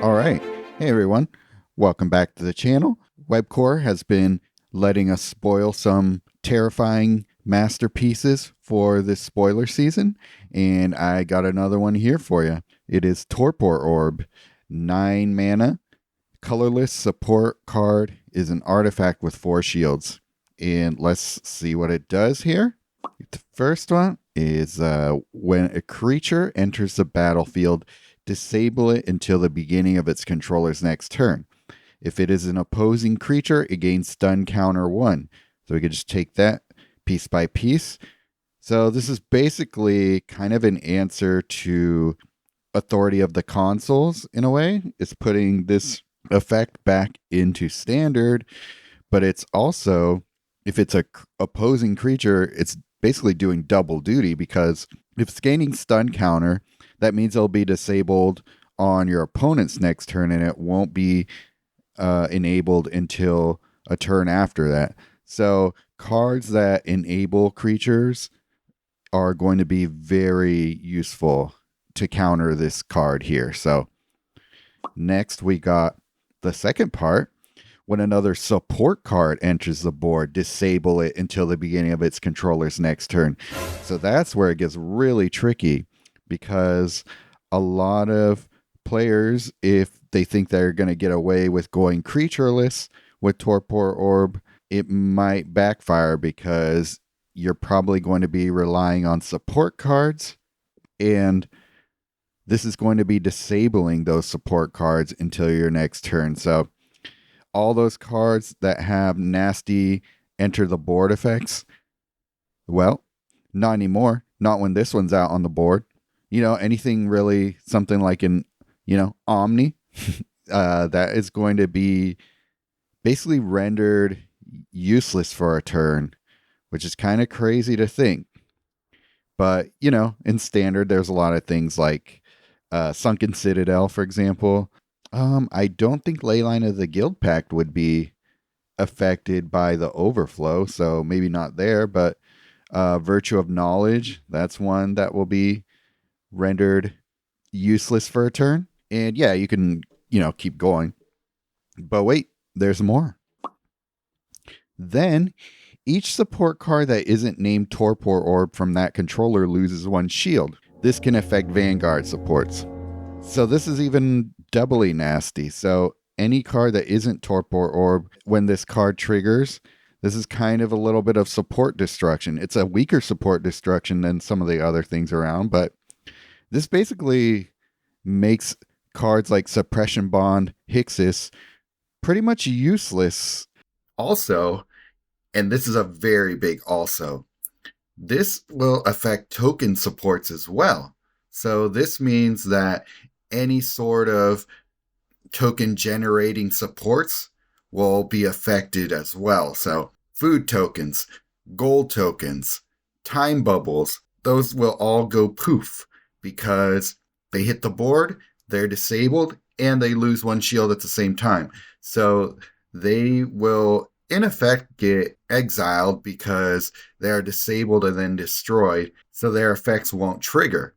All right. Hey, everyone. Welcome back to the channel. Webcore has been letting us spoil some terrifying masterpieces for this spoiler season, and I got another one here for you. It is Torpor Orb, 9 mana, colorless support card, is an artifact with 4 shields. And let's see what it does here. The first one is when a creature enters the battlefield, disable it until the beginning of its controller's next turn. If it is an opposing creature, it gains stun counter 1. So we could just take that piece by piece. So this is basically kind of an answer to Authority of the Consoles in a way. It's putting this effect back into standard, but it's also, if it's a opposing creature, it's basically doing double duty, because if it's gaining stun counter, that means it'll be disabled on your opponent's next turn, and it won't be enabled until a turn after that. So cards that enable creatures are going to be very useful to counter this card here. So next we got the second part. When another support card enters the board, disable it until the beginning of its controller's next turn. So that's where it gets really tricky, because a lot of players, if they think they're going to get away with going creatureless with Torpor Orb, it might backfire, because you're probably going to be relying on support cards, and this is going to be disabling those support cards until your next turn. So all those cards that have nasty enter the board effects, well, not anymore. Not when this one's out on the board. Anything really, something like an, Omni, that is going to be basically rendered useless for a turn, which is kind of crazy to think. But, in standard, there's a lot of things like Sunken Citadel, for example. I don't think Leyline of the Guild Pact would be affected by the overflow, so maybe not there, but Virtue of Knowledge, that's one that will be rendered useless for a turn. And yeah, you can, keep going. But wait, there's more. Then, each support card that isn't named Torpor Orb from that controller loses 1 shield. This can affect Vanguard supports. So this is even doubly nasty. So any card that isn't Torpor Orb, when this card triggers, this is kind of a little bit of support destruction. It's a weaker support destruction than some of the other things around, but this basically makes cards like Suppression Bond, Hixis pretty much useless. Also, and this is a very big also, this will affect token supports as well. So this means that any sort of token generating supports will be affected as well. So food tokens, gold tokens, time bubbles, those will all go poof, because they hit the board, they're disabled, and they lose 1 shield at the same time. So they will in effect get exiled because they are disabled and then destroyed, so their effects won't trigger.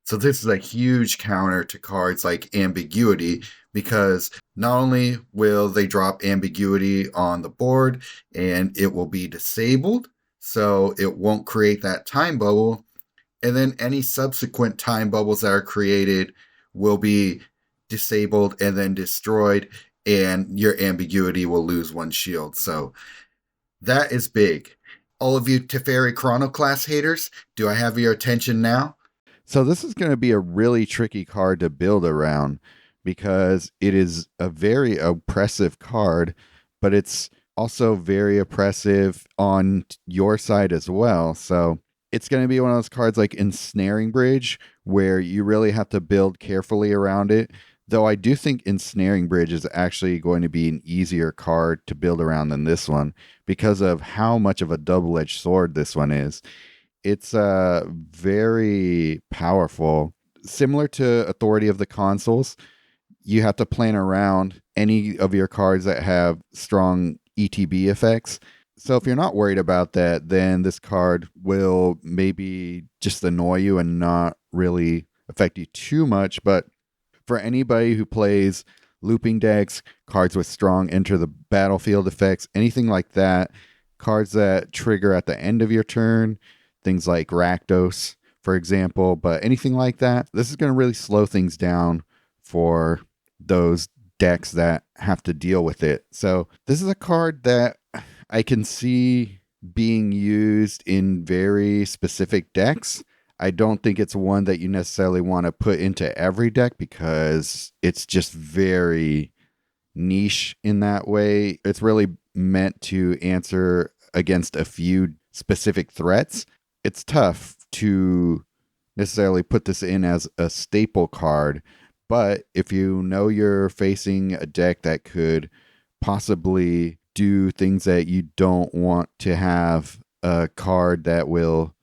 So this is a huge counter to cards like Ambiguity, because not only will they drop Ambiguity on the board and it will be disabled, so it won't create that time bubble, and then any subsequent time bubbles that are created will be disabled and then destroyed, and your Ambiguity will lose 1 shield. So that is big. All of you Teferi Chronoclast haters, do I have your attention now? So this is going to be a really tricky card to build around, because it is a very oppressive card, but it's also very oppressive on your side as well. So it's going to be one of those cards like Ensnaring Bridge, where you really have to build carefully around it. Though I do think Ensnaring Bridge is actually going to be an easier card to build around than this one, because of how much of a double-edged sword this one is. It's very powerful. Similar to Authority of the Consoles, you have to plan around any of your cards that have strong ETB effects. So if you're not worried about that, then this card will maybe just annoy you and not really affect you too much. But for anybody who plays looping decks, cards with strong enter the battlefield effects, anything like that, cards that trigger at the end of your turn, things like Rakdos, for example, but anything like that, this is going to really slow things down for those decks that have to deal with it. So this is a card that I can see being used in very specific decks. I don't think it's one that you necessarily want to put into every deck because it's just very niche in that way. It's really meant to answer against a few specific threats. It's tough to necessarily put this in as a staple card, but if you know you're facing a deck that could possibly do things that you don't want to have a card that will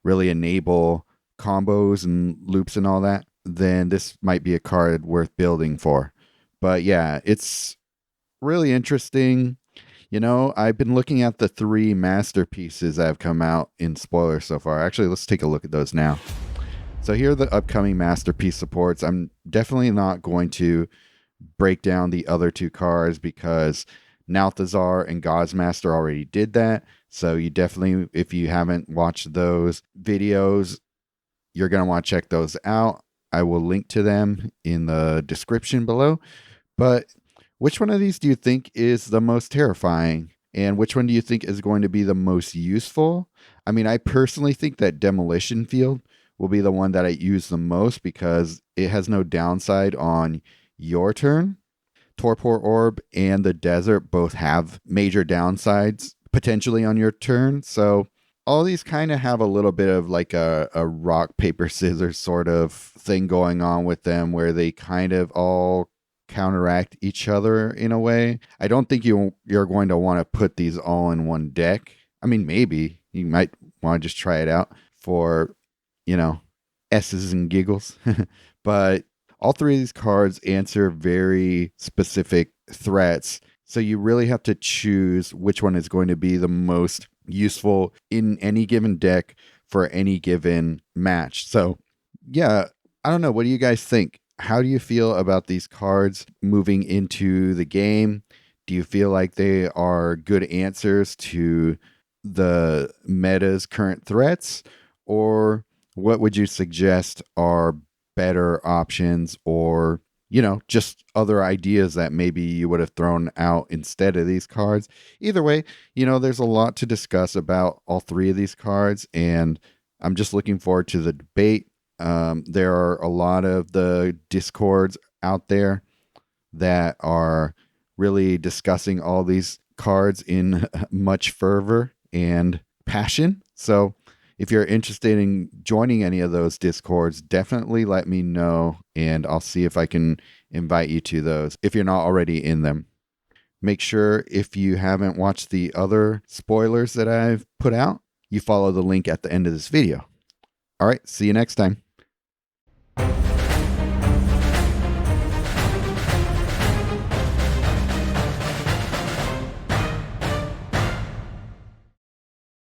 really enable combos and loops and all that, then this might be a card worth building for. But yeah, it's really interesting. You know, I've been looking at the 3 masterpieces that have come out in spoilers so far. Actually, let's take a look at those now. So here are the upcoming masterpiece supports. I'm definitely not going to break down the other 2 cards because Nalthazar and Godsmaster already did that. So you definitely, if you haven't watched those videos, you're going to want to check those out. I will link to them in the description below. But which one of these do you think is the most terrifying? And which one do you think is going to be the most useful? I mean, I personally think that Demolition Field will be the one that I use the most because it has no downside on your turn. Torpor Orb and the Desert both have major downsides potentially on your turn. So all these kind of have a little bit of like a rock, paper, scissors sort of thing going on with them where they kind of all counteract each other in a way. I don't think you're going to want to put these all in one deck. I mean, maybe you might want to just try it out for, you know, S's and giggles. But all 3 of these cards answer very specific threats. So you really have to choose which one is going to be the most useful in any given deck for any given match. So yeah, I don't know. What do you guys think? How do you feel about these cards moving into the game? Do you feel like they are good answers to the meta's current threats? Or what would you suggest are better options, or, you know, just other ideas that maybe you would have thrown out instead of these cards? Either way, you know, there's a lot to discuss about all 3 of these cards, and I'm just looking forward to the debate. There are a lot of the Discords out there that are really discussing all these cards in much fervor and passion. So if you're interested in joining any of those Discords, definitely let me know, and I'll see if I can invite you to those if you're not already in them. Make sure, if you haven't watched the other spoilers that I've put out, you follow the link at the end of this video. All right, see you next time.